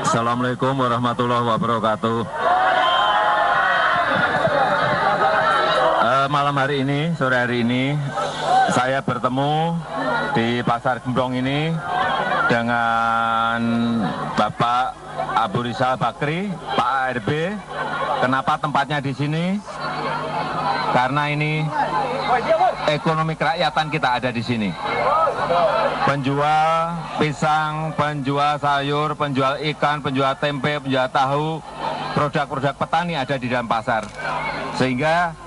Assalamualaikum warahmatullahi wabarakatuh. Malam hari ini, sore hari ini, saya bertemu di Pasar Gembrong ini dengan Bapak Abu Rizal Bakri, Pak ARB. Kenapa tempatnya di sini? Karena ini ekonomi kerakyatan kita ada di sini. Penjual pisang, penjual sayur, penjual ikan, penjual tempe, penjual tahu, produk-produk petani ada di dalam pasar. Sehingga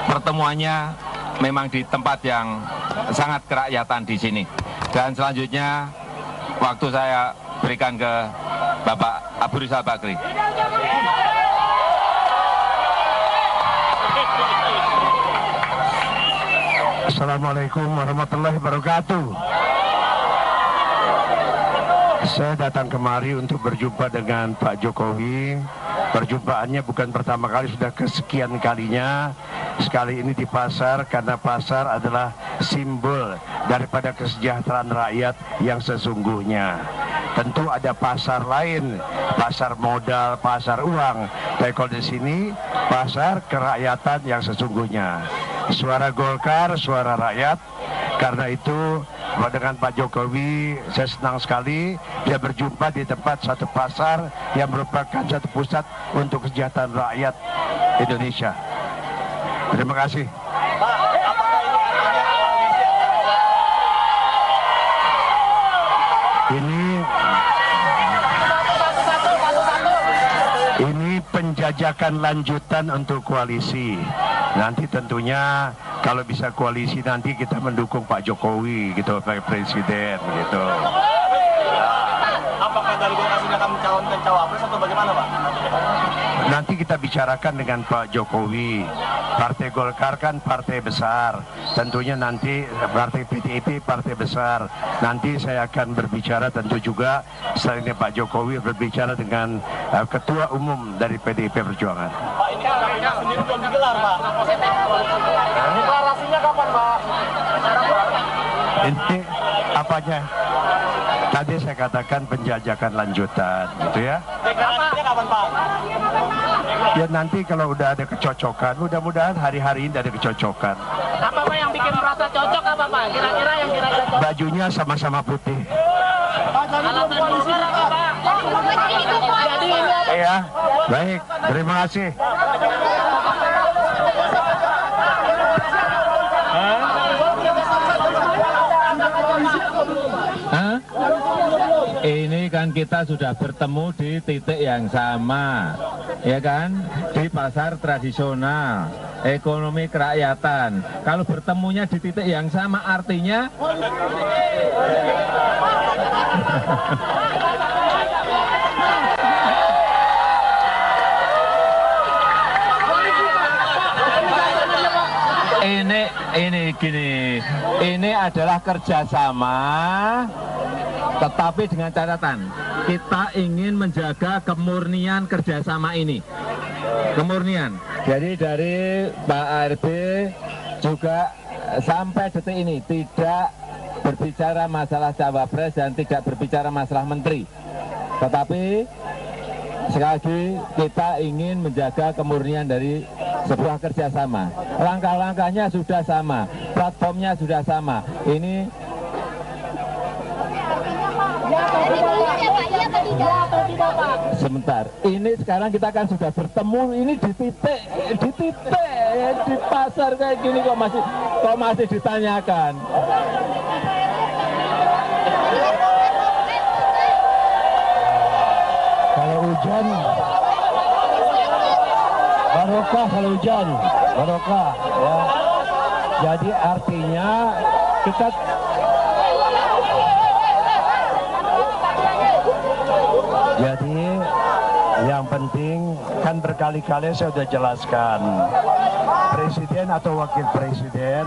pertemuannya memang di tempat yang sangat kerakyatan di sini. Dan selanjutnya waktu saya berikan ke Bapak Abu Rizal Bakri. Assalamualaikum warahmatullahi wabarakatuh. Saya datang kemari untuk berjumpa dengan Pak Jokowi. Perjumpaannya bukan pertama kali, sudah kesekian kalinya. Sekali ini di pasar, karena pasar adalah simbol daripada kesejahteraan rakyat yang sesungguhnya. Tentu ada pasar lain, pasar modal, pasar uang. Tapi kalau di sini, pasar kerakyatan yang sesungguhnya. Suara Golkar, suara rakyat. Karena itu dengan Pak Jokowi saya senang sekali dia berjumpa di tempat satu pasar yang merupakan satu pusat untuk kesejahteraan rakyat Indonesia. Terima kasih. Ini penjajakan lanjutan untuk koalisi. Nanti tentunya kalau bisa koalisi nanti kita mendukung Pak Jokowi gitu sebagai presiden gitu. Apakah dari Golkar sudah akan mencalonkan cawapres atau bagaimana, Pak? Nanti kita bicarakan dengan Pak Jokowi. Partai Golkar kan partai besar. Tentunya nanti partai PDIP partai besar. Nanti saya akan berbicara tentu juga selain Pak Jokowi berbicara dengan Ketua Umum dari PDIP Perjuangan. Pak, ini kan sendiri belum digelar, Pak. Deklarasinya kapan, Pak? Ini apanya? Tadi saya katakan penjajakan lanjutan, gitu ya. Deklarasinya kapan, Pak? Ya nanti kalau udah ada kecocokan, mudah-mudahan hari-hari ini ada kecocokan. Apa Pak yang bikin merasa cocok apa Pak? Kira-kira yang kira-kira cocok? Bajunya sama-sama putih. Alasan Golkar apa Pak? Jadi ini Ya, baik. Terima kasih. Ini kan kita sudah bertemu di titik yang sama, ya kan? Di pasar tradisional, ekonomi kerakyatan. Kalau bertemunya di titik yang sama artinya ini gini, ini adalah kerjasama, tetapi dengan catatan kita ingin menjaga kemurnian kerjasama ini, kemurnian. Jadi dari Pak ARB juga sampai detik ini tidak berbicara masalah cawapres dan tidak berbicara masalah menteri, tetapi sekali lagi kita ingin menjaga kemurnian dari sebuah kerjasama. Langkah-langkahnya sudah sama, platformnya sudah sama. Ini sebentar. Ini sekarang kita kan sudah bertemu ini di titik di pasar kayak gini kok masih ditanyakan. Kalau hujan barokah, kalau hujan barokah ya. Jadi artinya kita yang penting kan berkali-kali saya sudah jelaskan, presiden atau wakil presiden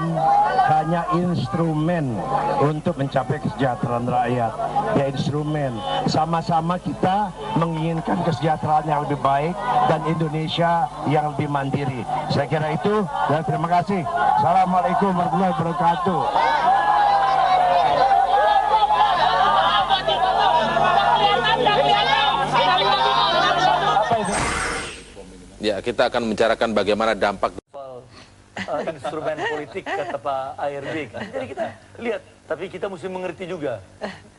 hanya instrumen untuk mencapai kesejahteraan rakyat. Ya instrumen, sama-sama kita menginginkan kesejahteraan yang lebih baik dan Indonesia yang lebih mandiri. Saya kira itu, dan terima kasih. Assalamualaikum warahmatullahi wabarakatuh. Ya, kita akan membicarakan bagaimana dampak instrumen politik kata Pak ARB. Jadi kita lihat, tapi kita mesti mengerti juga.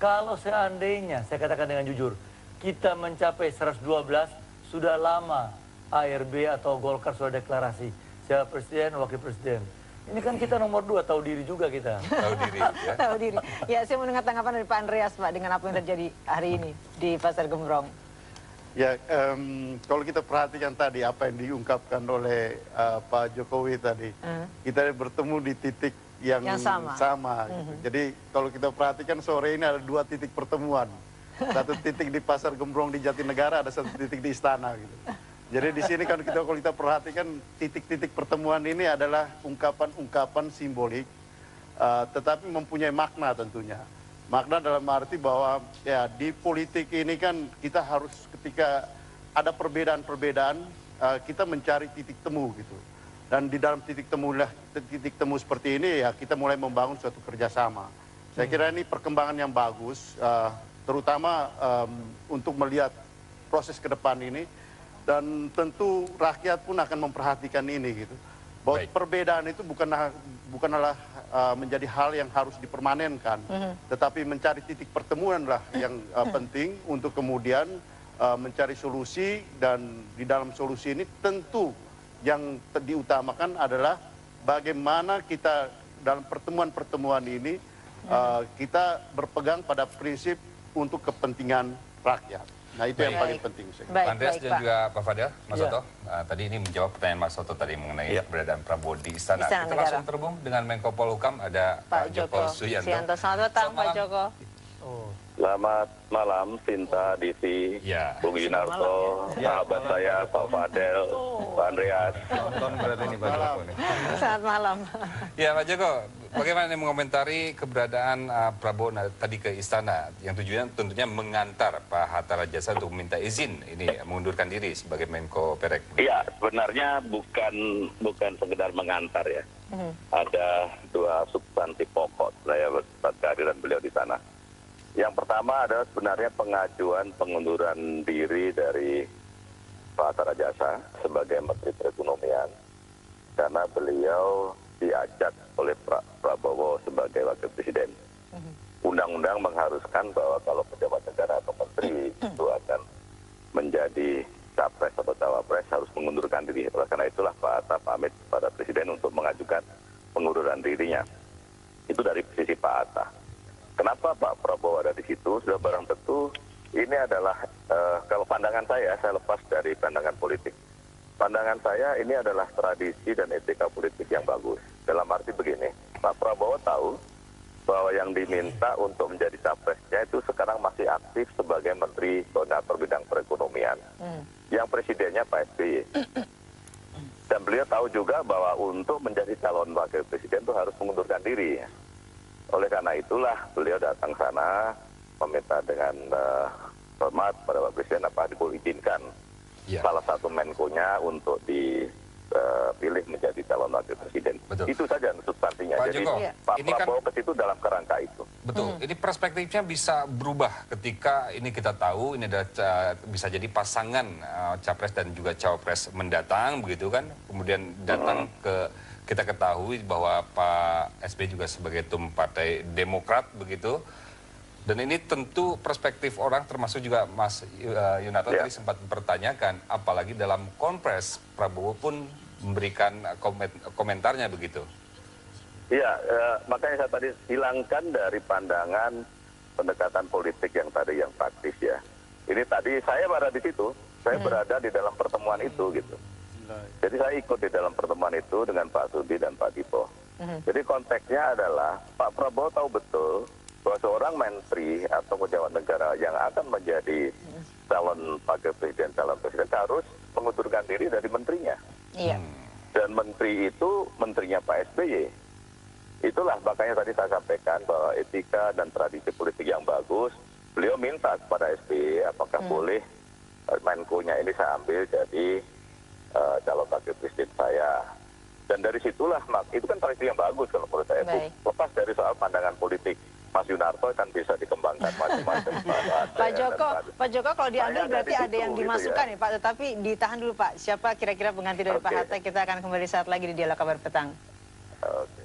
Kalau seandainya, saya katakan dengan jujur, kita mencapai 112, sudah lama ARB atau Golkar sudah deklarasi siapa presiden, wakil presiden. Ini kan kita nomor 2, tahu diri juga kita. Tahu diri ya. Tahu diri. Ya, saya mau dengar tanggapan dari Pak Andreas, Pak, dengan apa yang terjadi hari ini di Pasar Gembrong. Ya, kalau kita perhatikan tadi apa yang diungkapkan oleh Pak Jokowi tadi, kita bertemu di titik yang sama gitu. Jadi kalau kita perhatikan sore ini ada 2 titik pertemuan. Satu titik di Pasar Gembrong di Jatinegara, ada 1 titik di Istana gitu. Jadi di sini kan kalau kita perhatikan titik-titik pertemuan ini adalah ungkapan-ungkapan simbolik, tetapi mempunyai makna tentunya. Makna dalam arti bahwa ya di politik ini kan kita harus ketika ada perbedaan-perbedaan kita mencari titik temu gitu. Dan di dalam titik temu seperti ini ya kita mulai membangun suatu kerjasama. Saya kira ini perkembangan yang bagus, terutama untuk melihat proses ke depan ini. Dan tentu rakyat pun akan memperhatikan ini gitu. Bahwa perbedaan itu bukanlah menjadi hal yang harus dipermanenkan, tetapi mencari titik pertemuan lah yang penting untuk kemudian mencari solusi, dan di dalam solusi ini tentu yang diutamakan adalah bagaimana kita dalam pertemuan-pertemuan ini kita berpegang pada prinsip untuk kepentingan rakyat. Nah itu yang paling penting. Pak Andreas dan juga Pak Fadel, Mas Soto, tadi ini menjawab pertanyaan Mas Soto tadi mengenai keberadaan Prabowo di Istana. Kita langsung terhubung dengan Menko Polhukam, ada Pak Joko Suyanto. Selamat datang Pak Joko. Selamat malam, Sinta, Disi, Bung Yunarto, sahabat saya, Pak Fadel, Pak Andreas. Selamat malam. Ya Pak Joko, bagaimana nih mengomentari keberadaan Prabowo tadi ke Istana, yang tujuannya tentunya mengantar Pak Hatta Rajasa untuk meminta izin ini mengundurkan diri sebagai Menko Perek? Iya, sebenarnya bukan sekedar mengantar ya. Ada 2 substansi pokok saya kehadiran beliau di sana. Yang pertama adalah sebenarnya pengajuan pengunduran diri dari Pak Hatta Rajasa sebagai Menteri Perekonomian, karena beliau diajak oleh Prabowo sebagai wakil presiden. Undang-undang mengharuskan bahwa kalau pejabat negara atau menteri itu akan menjadi capres atau cawapres harus mengundurkan diri. Oleh karena itulah Pak Hatta pamit pada presiden untuk mengajukan pengunduran dirinya. Itu dari sisi Pak Hatta. Kenapa Pak Prabowo ada di situ? Sudah barang tentu ini adalah kalau pandangan saya lepas dari pandangan politik. Pandangan saya ini adalah tradisi dan etika politik yang bagus. Dalam arti begini, Pak Prabowo tahu bahwa yang diminta untuk menjadi capresnya itu sekarang masih aktif sebagai Menteri Koordinator Bidang Perekonomian. Yang presidennya Pak SBY. Dan beliau tahu juga bahwa untuk menjadi calon wakil presiden itu harus mengundurkan diri. Oleh karena itulah beliau datang sana meminta dengan hormat pada Pak Presiden apa diizinkan salah satu menkonya untuk dipilih menjadi calon wakil presiden. Betul. Itu saja substansinya. Jadi Joko, Pak Prabowo ke situ dalam kerangka itu. Betul. Ini perspektifnya bisa berubah ketika ini kita tahu ini adalah bisa jadi pasangan capres dan juga cawapres mendatang begitu kan. Kemudian datang ke kita ketahui bahwa Pak SBY juga sebagai ketum Partai Demokrat begitu. Dan ini tentu perspektif orang termasuk juga Mas Yunarto tadi sempat mempertanyakan, apalagi dalam konpres Prabowo pun memberikan komentarnya begitu. Iya, makanya saya tadi hilangkan dari pandangan pendekatan politik yang tadi yang praktis ya. Ini tadi saya berada di situ, saya berada di dalam pertemuan itu gitu. Jadi saya ikut di dalam pertemuan itu dengan Pak Sudi dan Pak Dipo. Jadi konteksnya adalah Pak Prabowo tahu betul bahwa seorang menteri atau pejabat negara yang akan menjadi calon wakil presiden, calon presiden harus mengundurkan diri dari menterinya. Dan menteri itu menterinya Pak SBY. Itulah makanya tadi saya sampaikan bahwa etika dan tradisi politik yang bagus. Beliau minta kepada SBY apakah boleh Menko-nya ini saya ambil jadi calon wakil presiden saya. Dan dari situlah itu kan tradisi yang bagus kalau menurut saya itu lepas dari soal pandangan politik. Mas Yunarto kan bisa dikembangkan macam-macam. Pak Joko kalau diambil berarti ada yang dimasukkan ya Pak, tetapi ditahan dulu Pak. Siapa kira-kira pengganti dari Pak Hatta? Kita akan kembali saat lagi di Dialog Kabar Petang. Oke.